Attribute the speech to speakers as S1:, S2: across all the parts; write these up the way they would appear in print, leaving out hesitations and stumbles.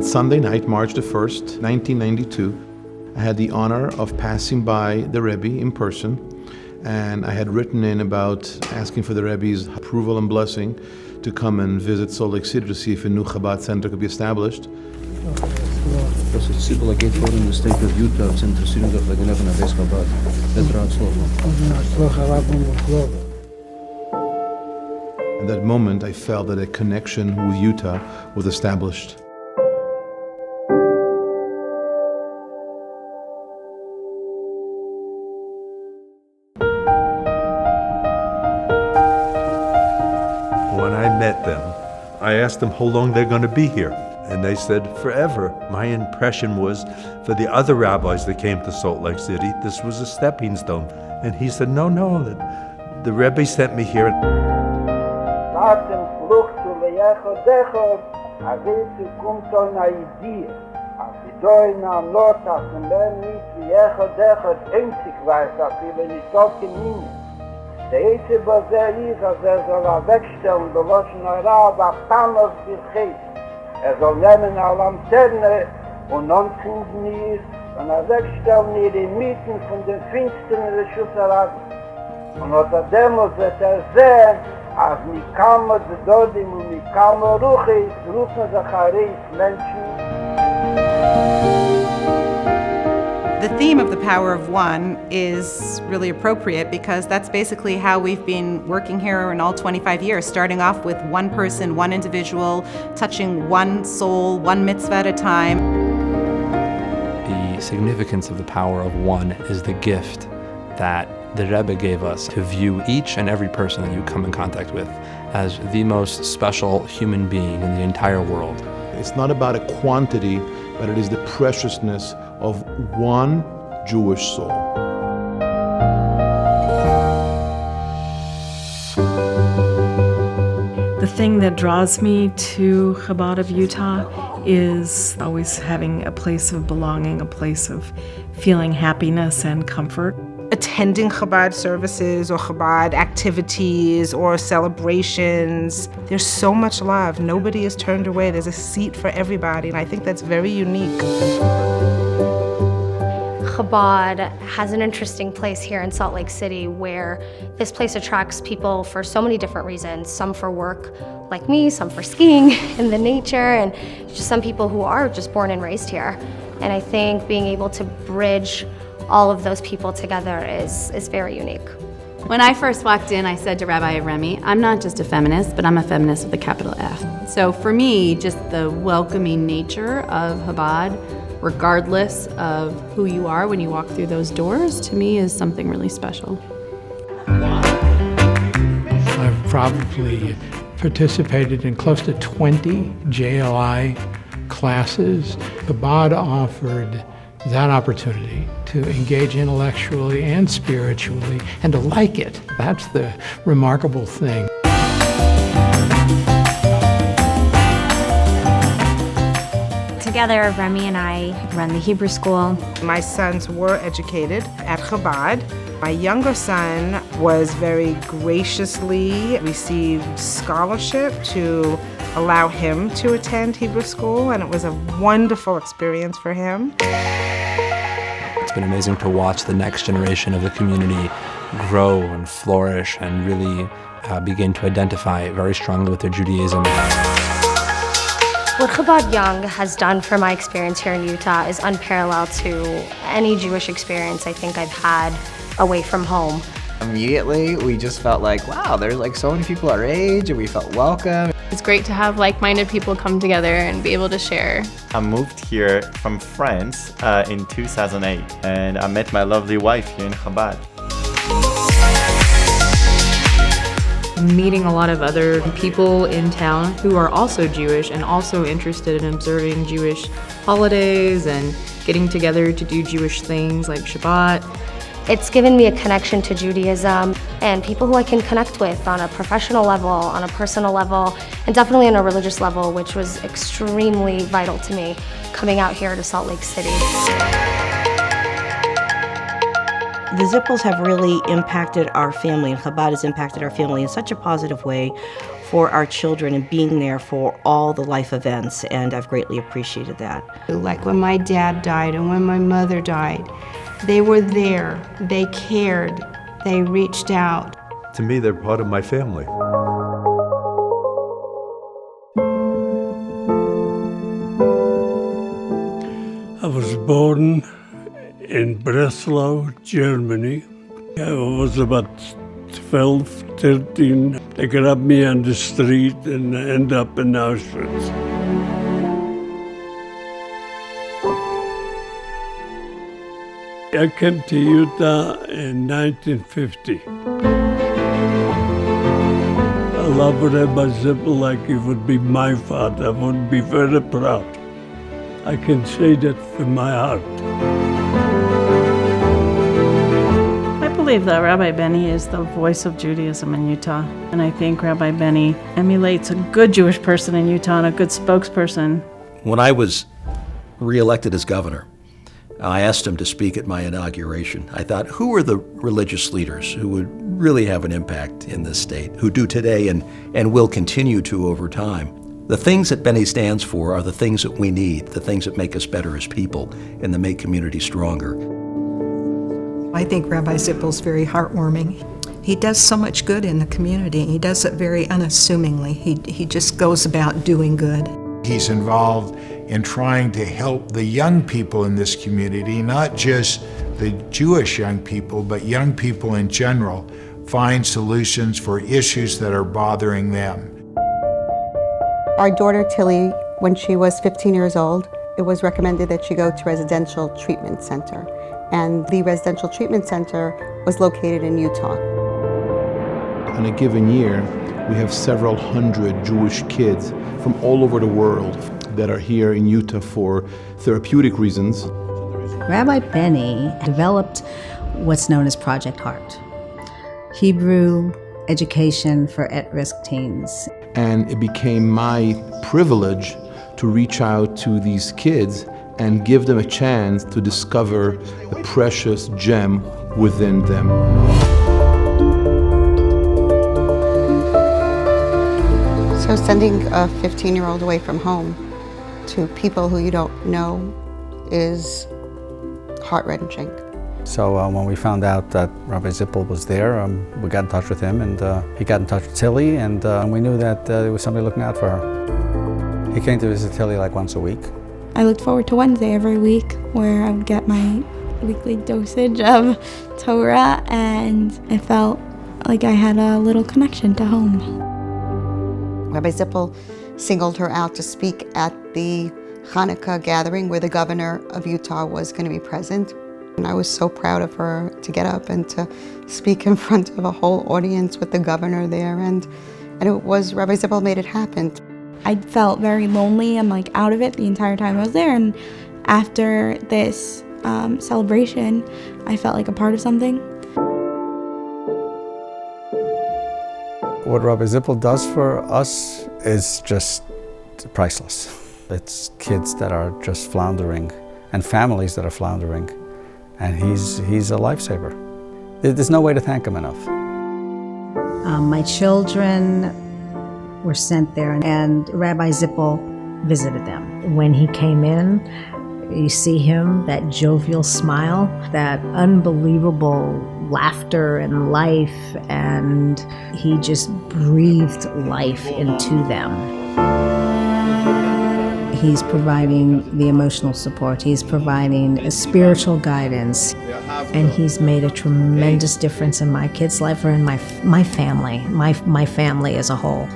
S1: Sunday night, March the 1st, 1992, I had the honor of passing by the Rebbe in person, and I had written in about asking for the Rebbe's approval and blessing to come and visit Salt Lake City to see if a new Chabad center could be established.
S2: Das ist Sibula geht vor in the state of Utah, в центре Сиринов, для Гневна весь Chabad. Это слово.
S1: At that moment, I felt that a connection with Utah was established.
S3: When I met them, I asked them how long they're going to be here. And they said, forever. My impression was, for the other rabbis that came to Salt Lake City, this was a stepping stone. And he said, no, the Rebbe sent me here.
S4: Soll nehmen eine Lanterne und anzünden ihr und wegstellen ihr die Mieten von den finsteren Rechussaraten. Und unter dem wird sehen, als Mikama Zedodim und Mikama Ruchis rufen Zacharis Menschen.
S5: The theme of the power of one is really appropriate because that's basically how we've been working here in all 25 years, starting off with one person, one individual, touching one soul, one mitzvah at a time.
S6: The significance of the power of one is the gift that the Rebbe gave us to view each and every person that you come in contact with as the most special human being in the entire world.
S1: It's not about a quantity, but it is the preciousness of one Jewish soul.
S7: The thing that draws me to Chabad of Utah is always having a place of belonging, a place of feeling happiness and comfort.
S8: Attending Chabad services or Chabad activities or celebrations, there's so much love. Nobody is turned away. There's a seat for everybody, and I think that's very unique.
S9: Chabad has an interesting place here in Salt Lake City where this place attracts people for so many different reasons. Some for work, like me, some for skiing in the nature, and just some people who are just born and raised here. And I think being able to bridge all of those people together is very unique.
S10: When I first walked in, I said to Rabbi Remy, I'm not just a feminist, but I'm a feminist with a capital F. So for me, just the welcoming nature of Chabad, regardless of who you are when you walk through those doors, to me is something really special.
S11: I've probably participated in close to 20 JLI classes. Chabad offered that opportunity to engage intellectually and spiritually and to like it. That's the remarkable thing.
S12: Together, Remy and I run the Hebrew school.
S8: My sons were educated at Chabad. My younger son was very graciously received scholarship to allow him to attend Hebrew school, and it was a wonderful experience for him.
S6: It's been amazing to watch the next generation of the community grow and flourish and really begin to identify very strongly with their Judaism.
S9: What Chabad Young has done for my experience here in Utah is unparalleled to any Jewish experience I think I've had away from home.
S13: Immediately, we just felt like, wow, there's like so many people our age, and we felt welcome.
S14: It's great to have like-minded people come together and be able to share.
S15: I moved here from France in 2008, and I met my lovely wife here in Chabad.
S16: Meeting a lot of other people in town who are also Jewish and also interested in observing Jewish holidays and getting together to do Jewish things like Shabbat.
S9: It's given me a connection to Judaism and people who I can connect with on a professional level, on a personal level, and definitely on a religious level, which was extremely vital to me coming out here to Salt Lake City.
S17: The Zippels have really impacted our family, and Chabad has impacted our family in such a positive way
S18: for our children and being there for all the life events, and I've greatly appreciated that.
S19: Like when my dad died and when my mother died, they were there, they cared, they reached out.
S3: To me, they're part of my family.
S20: I was born in Breslau, Germany. I was about 12, 13. They grabbed me on the street and I ended up in Auschwitz. I came to Utah in 1950. I love Rabbi Zippel like he would be my father. I would be very proud. I can say that from my heart.
S7: I believe that Rabbi Benny is the voice of Judaism in Utah. And I think Rabbi Benny emulates a good Jewish person in Utah and a good spokesperson.
S21: When I was reelected as governor, I asked him to speak at my inauguration. I thought, who are the religious leaders who would really have an impact in this state, who do today and will continue to over time? The things that Benny stands for are the things that we need, the things that make us better as people and that make communities stronger.
S22: I think Rabbi Zippel's very heartwarming. He does so much good in the community. He does it very unassumingly. He just goes about doing good.
S23: He's involved in trying to help the young people in this community, not just the Jewish young people, but young people in general, find solutions for issues that are bothering them.
S24: Our daughter Tilly, when she was 15 years old, it was recommended that she go to residential treatment center. And the residential treatment center was located in Utah.
S1: On a given year, we have several hundred Jewish kids from all over the world that are here in Utah for therapeutic reasons.
S25: Rabbi Benny developed what's known as Project Heart, Hebrew education for at-risk teens.
S1: And it became my privilege to reach out to these kids and give them a chance to discover the precious gem within them.
S24: So sending a 15-year-old away from home to people who you don't know is heart-wrenching.
S2: So when we found out that Rabbi Zippel was there, we got in touch with him, and he got in touch with Tilly, and we knew that there was somebody looking out for her. He came to visit Tilly like once a week.
S26: I looked forward to Wednesday every week, where I would get my weekly dosage of Torah, and I felt like I had a little connection to home.
S24: Rabbi Zippel singled her out to speak at the Hanukkah gathering where the governor of Utah was going to be present. And I was so proud of her to get up and to speak in front of a whole audience with the governor there. And it was, Rabbi Zippel made it happen.
S26: I felt very lonely and like out of it the entire time I was there. And after this celebration, I felt like a part of something.
S2: What Rabbi Zippel does for us is just priceless. It's kids that are just floundering and families that are floundering. And he's a lifesaver. There's no way to thank him enough.
S25: My children were sent there, and Rabbi Zippel visited them. When he came in, you see him, that jovial smile, that unbelievable laughter and life, and he just breathed life into them. He's providing the emotional support, he's providing a spiritual guidance, and he's made a tremendous difference in my kids' life or in my family as a whole.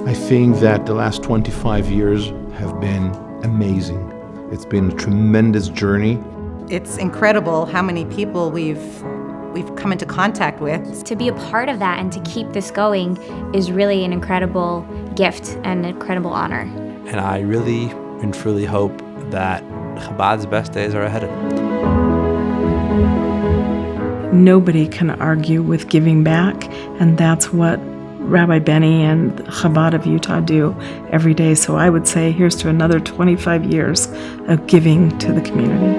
S1: I think that the last 25 years have been amazing. It's been a tremendous journey.
S5: It's incredible how many people we've come into contact with.
S12: To be a part of that and to keep this going is really an incredible gift and an incredible honor.
S6: And I really and truly hope that Chabad's best days are ahead of it.
S7: Nobody can argue with giving back, and that's what Rabbi Benny and Chabad of Utah do every day. So I would say here's to another 25 years of giving to the community.